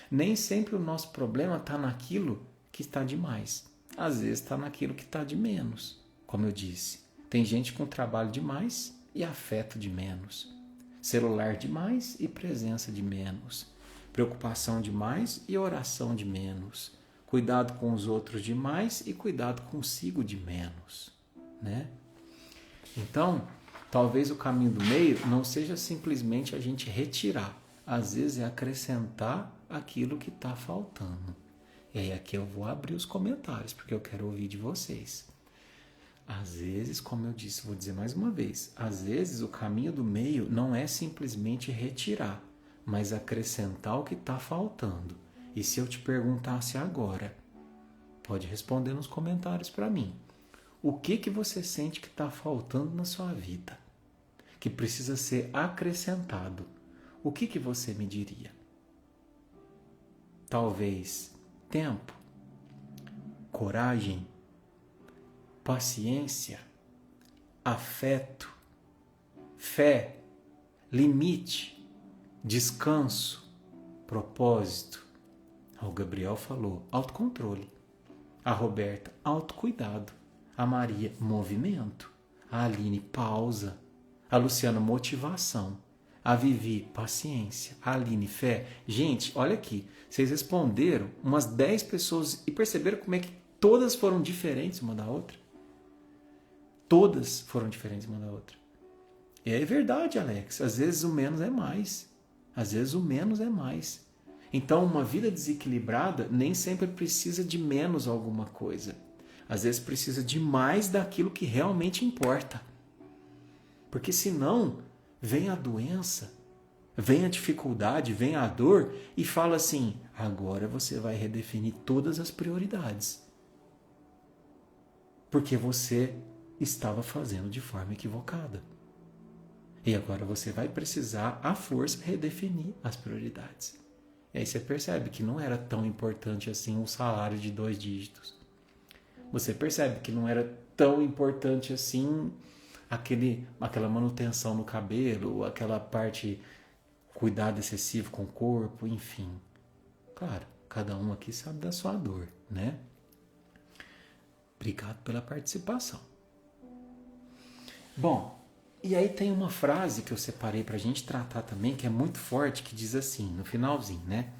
Nem sempre o nosso problema está naquilo que está demais. Às vezes está naquilo que está de menos, como eu disse. Tem gente com trabalho demais e afeto de menos. Celular demais e presença de menos. Preocupação demais e oração de menos. Cuidado com os outros demais e cuidado consigo de menos, né? Então, talvez o caminho do meio não seja simplesmente a gente retirar. Às vezes é acrescentar aquilo que está faltando. E aí aqui eu vou abrir os comentários, porque eu quero ouvir de vocês. Às vezes, como eu disse, vou dizer mais uma vez, às vezes o caminho do meio não é simplesmente retirar, mas acrescentar o que está faltando. E se eu te perguntasse agora, pode responder nos comentários para mim. O que você sente que está faltando na sua vida? Que precisa ser acrescentado? O que você me diria? Talvez tempo, coragem, paciência, afeto, fé, limite, descanso, propósito. O Gabriel falou autocontrole. A Roberta, autocuidado. A Maria, movimento. A Aline, pausa. A Luciana, motivação. A Vivi, paciência. A Aline, fé. Gente, olha aqui. Vocês responderam umas 10 pessoas e perceberam como é que todas foram diferentes uma da outra? Todas foram diferentes uma da outra. E é verdade, Alex. Às vezes o menos é mais. Às vezes o menos é mais. Então, uma vida desequilibrada nem sempre precisa de menos alguma coisa. Às vezes precisa de mais daquilo que realmente importa. Porque senão, vem a doença, vem a dificuldade, vem a dor e fala assim, agora você vai redefinir todas as prioridades. Porque você estava fazendo de forma equivocada. E agora você vai precisar, à força, redefinir as prioridades. E aí você percebe que não era tão importante assim um salário de 2 dígitos. Você percebe que não era tão importante assim aquela manutenção no cabelo, aquela parte, cuidado excessivo com o corpo, enfim. Claro, cada um aqui sabe da sua dor, né? Obrigado pela participação. Bom, e aí tem uma frase que eu separei para a gente tratar também, que é muito forte, que diz assim, no finalzinho, né?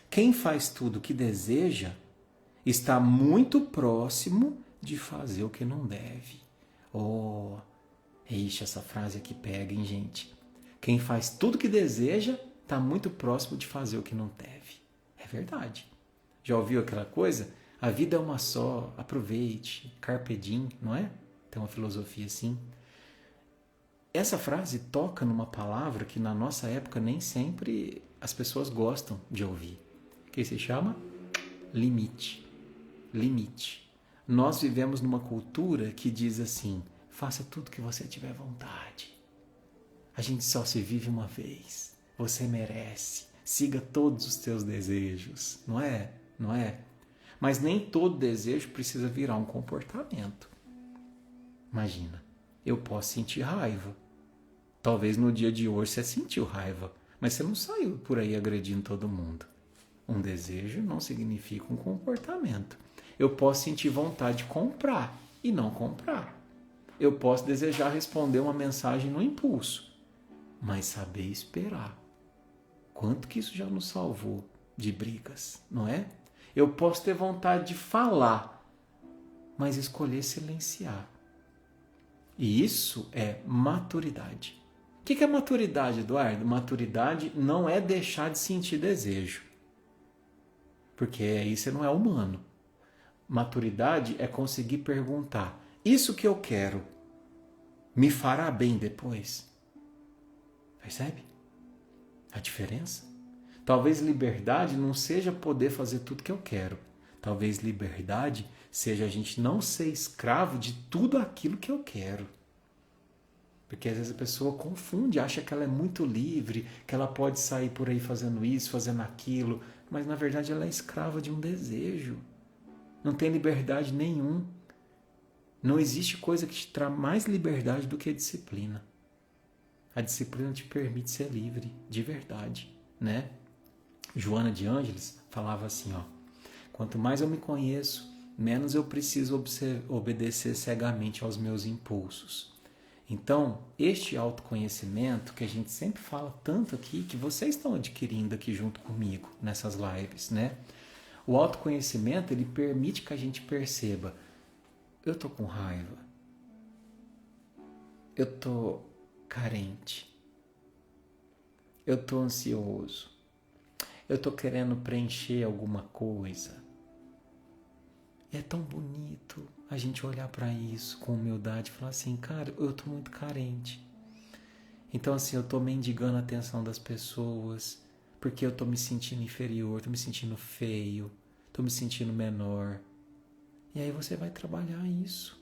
Quem faz tudo o que deseja está muito próximo de fazer o que não deve. Oh, ixi, essa frase aqui pega, hein, gente? Quem faz tudo o que deseja está muito próximo de fazer o que não deve. É verdade. Já ouviu aquela coisa? A vida é uma só, aproveite, carpe diem, não é? Tem uma filosofia assim. Essa frase toca numa palavra que na nossa época nem sempre as pessoas gostam de ouvir, que se chama limite. Limite. Nós vivemos numa cultura que diz assim, faça tudo que você tiver vontade. A gente só se vive uma vez. Você merece. Siga todos os teus desejos. Não é? Não é? Mas nem todo desejo precisa virar um comportamento. Imagina, eu posso sentir raiva. Talvez no dia de hoje você sentiu raiva, mas você não saiu por aí agredindo todo mundo. Um desejo não significa um comportamento. Eu posso sentir vontade de comprar e não comprar. Eu posso desejar responder uma mensagem no impulso, mas saber esperar. Quanto que isso já nos salvou de brigas, não é? Eu posso ter vontade de falar, mas escolher silenciar. E isso é maturidade. O que é maturidade, Eduardo? Maturidade não é deixar de sentir desejo, porque aí você não é humano. Maturidade é conseguir perguntar, isso que eu quero me fará bem depois? Percebe a diferença? Talvez liberdade não seja poder fazer tudo que eu quero. Talvez liberdade seja a gente não ser escravo de tudo aquilo que eu quero. Porque às vezes a pessoa confunde, acha que ela é muito livre, que ela pode sair por aí fazendo isso, fazendo aquilo, mas na verdade ela é escrava de um desejo. Não tem liberdade nenhum. Não existe coisa que te traz mais liberdade do que a disciplina. A disciplina te permite ser livre, de verdade, né? Joana de Ângeles falava assim, ó, quanto mais eu me conheço, menos eu preciso obedecer cegamente aos meus impulsos. Então, este autoconhecimento que a gente sempre fala tanto aqui, que vocês estão adquirindo aqui junto comigo nessas lives, né? O autoconhecimento, ele permite que a gente perceba, eu tô com raiva, eu tô carente, eu tô ansioso, eu tô querendo preencher alguma coisa. E é tão bonito a gente olhar para isso com humildade e falar assim, cara, eu tô muito carente. Então assim, eu tô mendigando a atenção das pessoas, porque eu tô me sentindo inferior, tô me sentindo feio, tô me sentindo menor. E aí você vai trabalhar isso.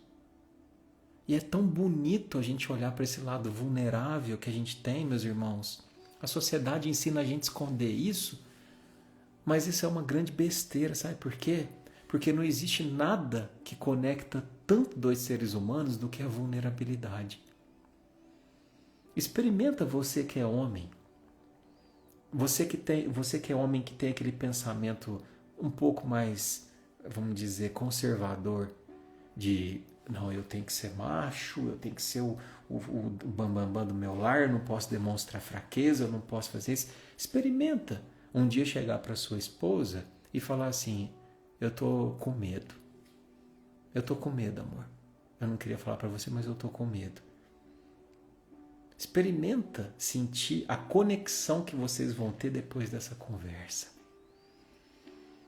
E é tão bonito a gente olhar para esse lado vulnerável que a gente tem, meus irmãos. A sociedade ensina a gente a esconder isso, mas isso é uma grande besteira, sabe por quê? Porque não existe nada que conecta tanto dois seres humanos do que a vulnerabilidade. Experimenta você que é homem. Você que é homem que tem aquele pensamento um pouco mais, vamos dizer, conservador, de não, eu tenho que ser macho, eu tenho que ser o bambambam do meu lar, eu não posso demonstrar fraqueza, eu não posso fazer isso. Experimenta um dia chegar para sua esposa e falar assim, eu tô com medo. Eu tô com medo, amor. Eu não queria falar para você, mas eu tô com medo. Experimenta sentir a conexão que vocês vão ter depois dessa conversa.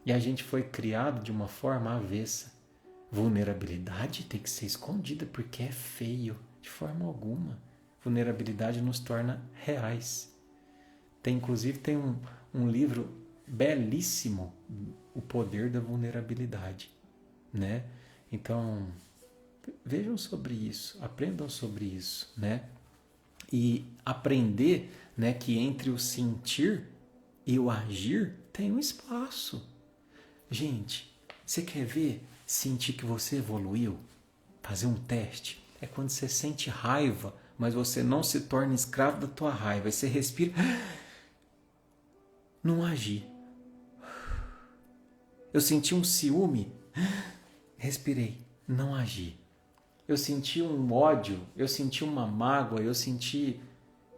E a gente foi criado de uma forma avessa. Vulnerabilidade tem que ser escondida porque é feio, de forma alguma. Vulnerabilidade nos torna reais. Inclusive tem um livro belíssimo, O Poder da Vulnerabilidade, né? Então, vejam sobre isso, aprendam sobre isso, né? E aprender, né, que entre o sentir e o agir tem um espaço. Gente, você quer ver, sentir que você evoluiu? Fazer um teste. É quando você sente raiva, mas você não se torna escravo da tua raiva. Aí você respira, não agir. Eu senti um ciúme, respirei, não agi. Eu senti um ódio, eu senti uma mágoa,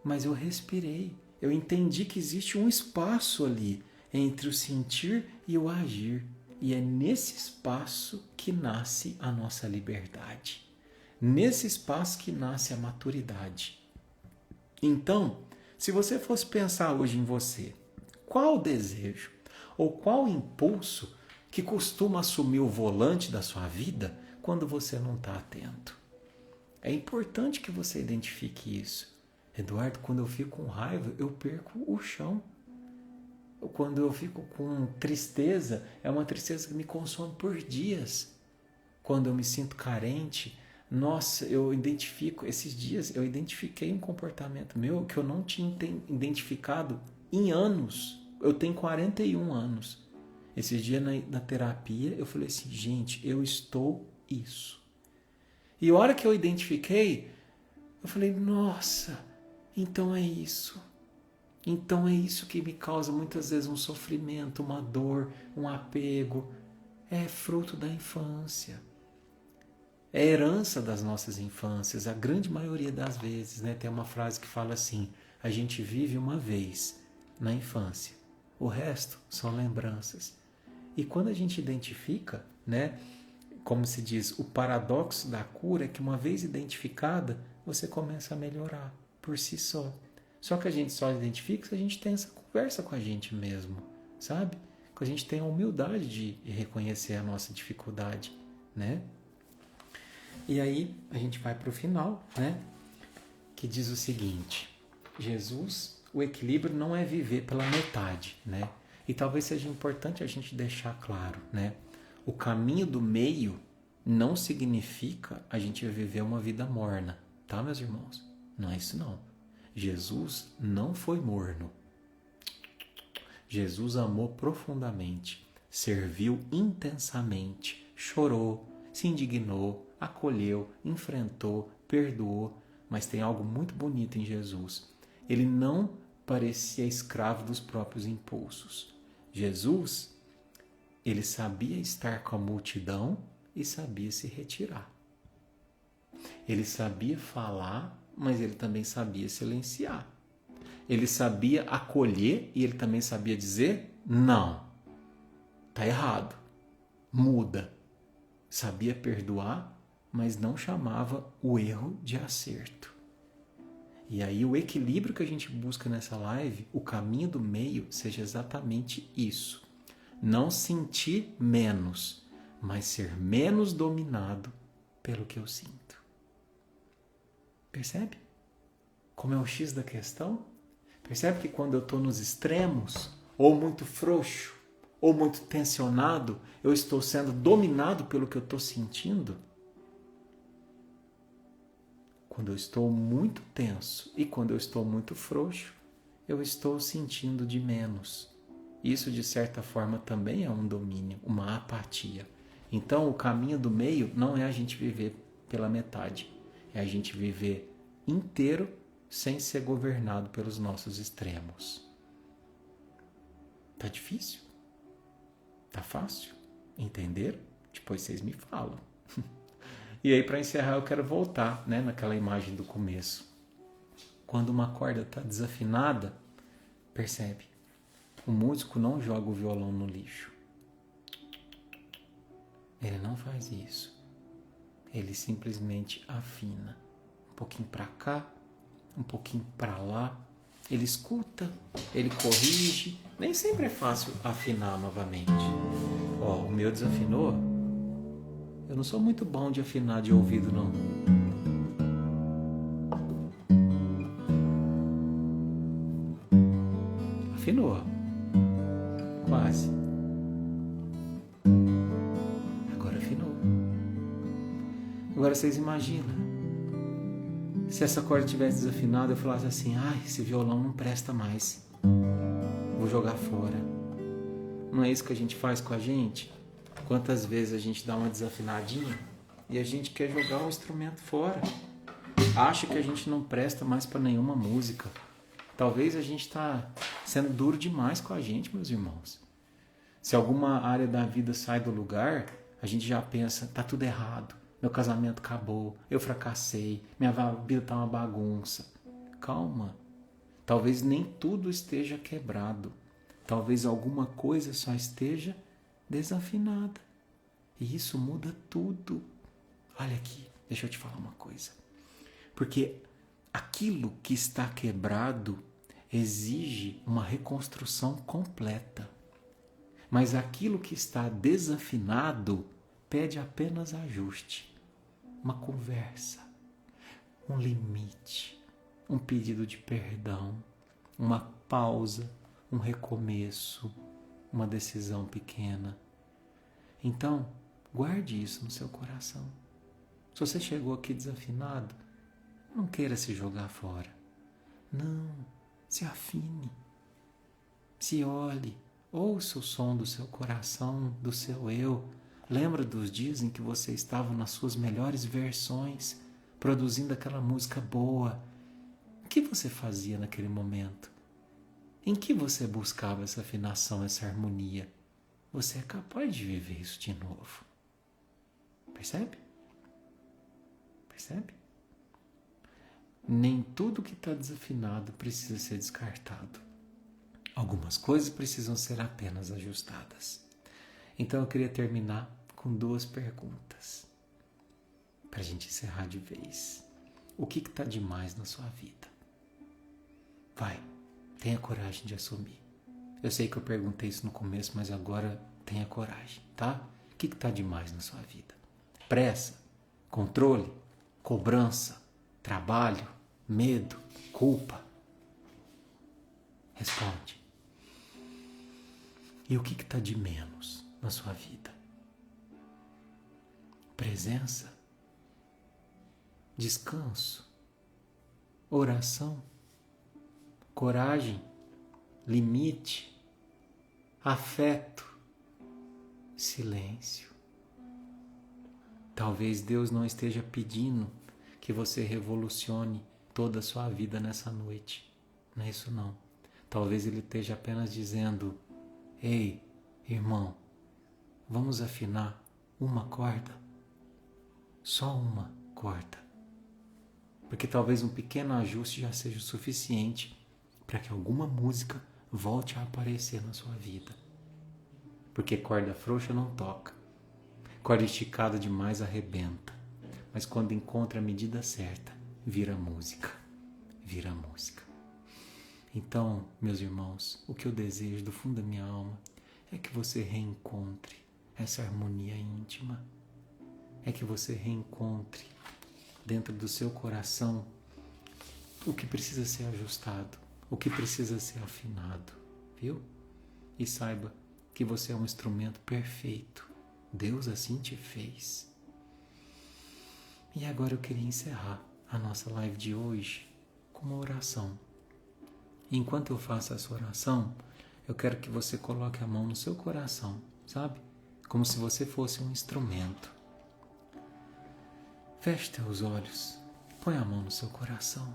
mas eu respirei. Eu entendi que existe um espaço ali entre o sentir e o agir. E é nesse espaço que nasce a nossa liberdade. Nesse espaço que nasce a maturidade. Então, se você fosse pensar hoje em você, qual o desejo ou qual o impulso que costuma assumir o volante da sua vida quando você não está atento? É importante que você identifique isso. Eduardo, quando eu fico com raiva, eu perco o chão. Quando eu fico com tristeza, é uma tristeza que me consome por dias. Quando eu me sinto carente, nossa, esses dias eu identifiquei um comportamento meu que eu não tinha identificado em anos. Eu tenho 41 anos. Esses dias na terapia eu falei assim, gente, eu estou isso. E a hora que eu identifiquei, eu falei, nossa, então é isso. Então é isso que me causa muitas vezes um sofrimento, uma dor, um apego. É fruto da infância. É herança das nossas infâncias, a grande maioria das vezes, né? Tem uma frase que fala assim, a gente vive uma vez na infância, o resto são lembranças. E quando a gente identifica, né? Como se diz, o paradoxo da cura é que uma vez identificada, você começa a melhorar por si só. Só que a gente só identifica se a gente tem essa conversa com a gente mesmo, sabe? Que a gente tem a humildade de reconhecer a nossa dificuldade, né? E aí a gente vai para o final, né? Que diz o seguinte, Jesus, o equilíbrio não é viver pela metade, né? E talvez seja importante a gente deixar claro, né? O caminho do meio não significa a gente viver uma vida morna, tá, meus irmãos? Não é isso não. Jesus não foi morno. Jesus amou profundamente, serviu intensamente, chorou, se indignou, acolheu, enfrentou, perdoou. Mas tem algo muito bonito em Jesus. Ele não parecia escravo dos próprios impulsos. Jesus, ele sabia estar com a multidão e sabia se retirar. Ele sabia falar, mas ele também sabia silenciar. Ele sabia acolher e ele também sabia dizer, não, tá errado, muda. Sabia perdoar, mas não chamava o erro de acerto. E aí o equilíbrio que a gente busca nessa live, o caminho do meio, seja exatamente isso. Não sentir menos, mas ser menos dominado pelo que eu sinto. Percebe? Como é o X da questão? Percebe que quando eu estou nos extremos, ou muito frouxo, ou muito tensionado, eu estou sendo dominado pelo que eu estou sentindo? Quando eu estou muito tenso e quando eu estou muito frouxo, eu estou sentindo de menos. Isso, de certa forma, também é um domínio, uma apatia. Então, o caminho do meio não é a gente viver pela metade. É a gente viver inteiro sem ser governado pelos nossos extremos. Tá difícil? Tá fácil? Entenderam? Depois vocês me falam. E aí, para encerrar, eu quero voltar, né, naquela imagem do começo. Quando uma corda está desafinada, percebe? O músico não joga o violão no lixo. Ele não faz isso. Ele simplesmente afina. Um pouquinho para cá, um pouquinho para lá. Ele escuta, ele corrige. Nem sempre é fácil afinar novamente. Ó, o meu desafinou. Eu não sou muito bom de afinar de ouvido, não. Afinou. Quase. Agora afinou. Agora vocês imaginam. Se essa corda tivesse desafinada, eu falasse assim, esse violão não presta mais. Vou jogar fora. Não é isso que a gente faz com a gente? Quantas vezes a gente dá uma desafinadinha e a gente quer jogar o instrumento fora. Acha que a gente não presta mais para nenhuma música. Talvez a gente está sendo duro demais com a gente, meus irmãos. Se alguma área da vida sai do lugar, a gente já pensa, tá tudo errado. meu casamento acabou, eu fracassei, minha vida tá uma bagunça. Calma. Talvez nem tudo esteja quebrado. Talvez alguma coisa só esteja desafinada. E isso muda tudo. Olha aqui, deixa eu te falar uma coisa. Porque aquilo que está quebrado exige uma reconstrução completa. Mas aquilo que está desafinado pede apenas ajuste, uma conversa, um limite, um pedido de perdão, uma pausa, um recomeço, uma decisão pequena. Então, guarde isso no seu coração. Se você chegou aqui desafinado, não queira se jogar fora. Não, se afine, se olhe, ouça o som do seu coração, do seu eu. Lembra dos dias em que você estava nas suas melhores versões, produzindo aquela música boa. O que você fazia naquele momento? Em que você buscava essa afinação, essa harmonia? Você é capaz de viver isso de novo. Percebe? Percebe? Nem tudo que está desafinado precisa ser descartado. Algumas coisas precisam ser apenas ajustadas. Então eu queria terminar com 2 perguntas para a gente encerrar de vez. O que está demais na sua vida? Vai, tenha coragem de assumir. Eu sei que eu perguntei isso no começo, mas agora tenha coragem, tá? O que está demais na sua vida? Pressa, controle, cobrança, trabalho, medo, culpa? Responde. E o que está de menos na sua vida? Presença, descanso, oração, coragem, limite, afeto, silêncio. Talvez Deus não esteja pedindo que você revolucione toda a sua vida nessa noite. Não é isso não. Talvez Ele esteja apenas dizendo: ei, irmão, vamos afinar uma corda? Só uma corda. Porque talvez um pequeno ajuste já seja o suficiente para que alguma música volte a aparecer na sua vida. Porque corda frouxa não toca. Corda esticada demais arrebenta. Mas quando encontra a medida certa, vira música. Vira música. Então, meus irmãos, o que eu desejo do fundo da minha alma é que você reencontre essa harmonia íntima. É que você reencontre dentro do seu coração o que precisa ser ajustado, o que precisa ser afinado, viu? E saiba que você é um instrumento perfeito. Deus assim te fez. E agora eu queria encerrar a nossa live de hoje com uma oração. E enquanto eu faço essa oração, eu quero que você coloque a mão no seu coração, sabe? Como se você fosse um instrumento. Feche teus olhos, põe a mão no seu coração.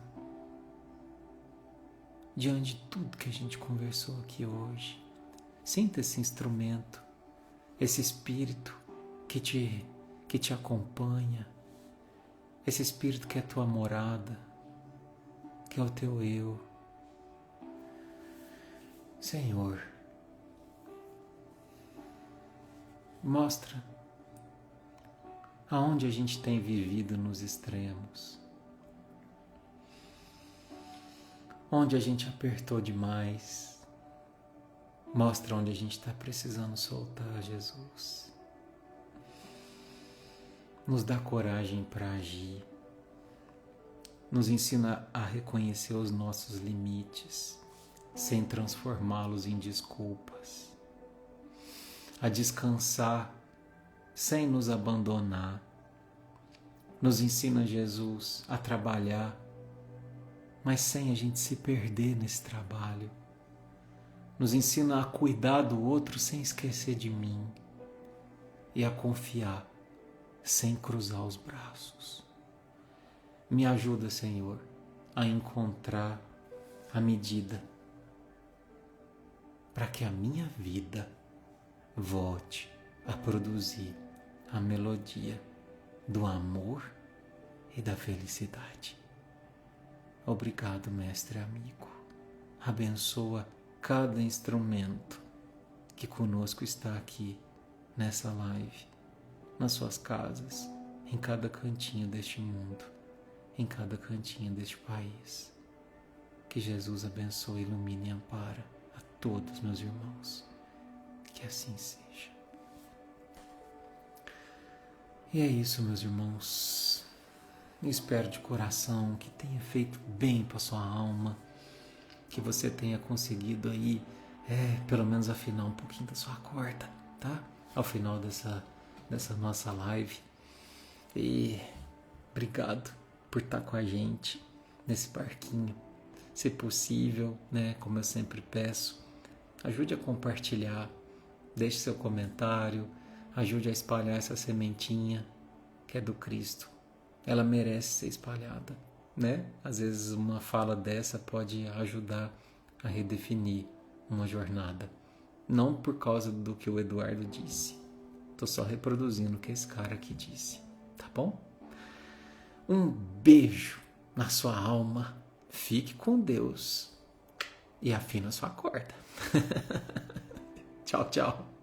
Diante de tudo que a gente conversou aqui hoje, sinta esse instrumento, esse espírito que te acompanha, esse espírito que é tua morada, que é o teu eu. Senhor, mostra aonde a gente tem vivido nos extremos, onde a gente apertou demais. Mostra onde a gente está precisando soltar, Jesus. Nos dá coragem para agir. Nos ensina a reconhecer os nossos limites, sem transformá-los em desculpas. A descansar, sem nos abandonar. Nos ensina, Jesus, a trabalhar, mas sem a gente se perder nesse trabalho. Nos ensina a cuidar do outro sem esquecer de mim e a confiar sem cruzar os braços. Me ajuda, Senhor, a encontrar a medida para que a minha vida volte a produzir a melodia do amor e da felicidade. Obrigado, mestre amigo. Abençoa cada instrumento que conosco está aqui nessa live, nas suas casas, em cada cantinho deste mundo, em cada cantinho deste país. Que Jesus abençoe, ilumine e ampara a todos meus irmãos. Que assim seja. E é isso, meus irmãos. Eu espero de coração que tenha feito bem para sua alma, que você tenha conseguido aí, pelo menos afinar um pouquinho da sua corda, tá? Ao final dessa nossa live. E obrigado por estar com a gente nesse barquinho. Se possível, né, como eu sempre peço, ajude a compartilhar, deixe seu comentário, ajude a espalhar essa sementinha que é do Cristo. Ela merece ser espalhada, né? Às vezes uma fala dessa pode ajudar a redefinir uma jornada. Não por causa do que o Eduardo disse. Tô só reproduzindo o que esse cara aqui disse, tá bom? Um beijo na sua alma. Fique com Deus e afina a sua corda. Tchau, tchau.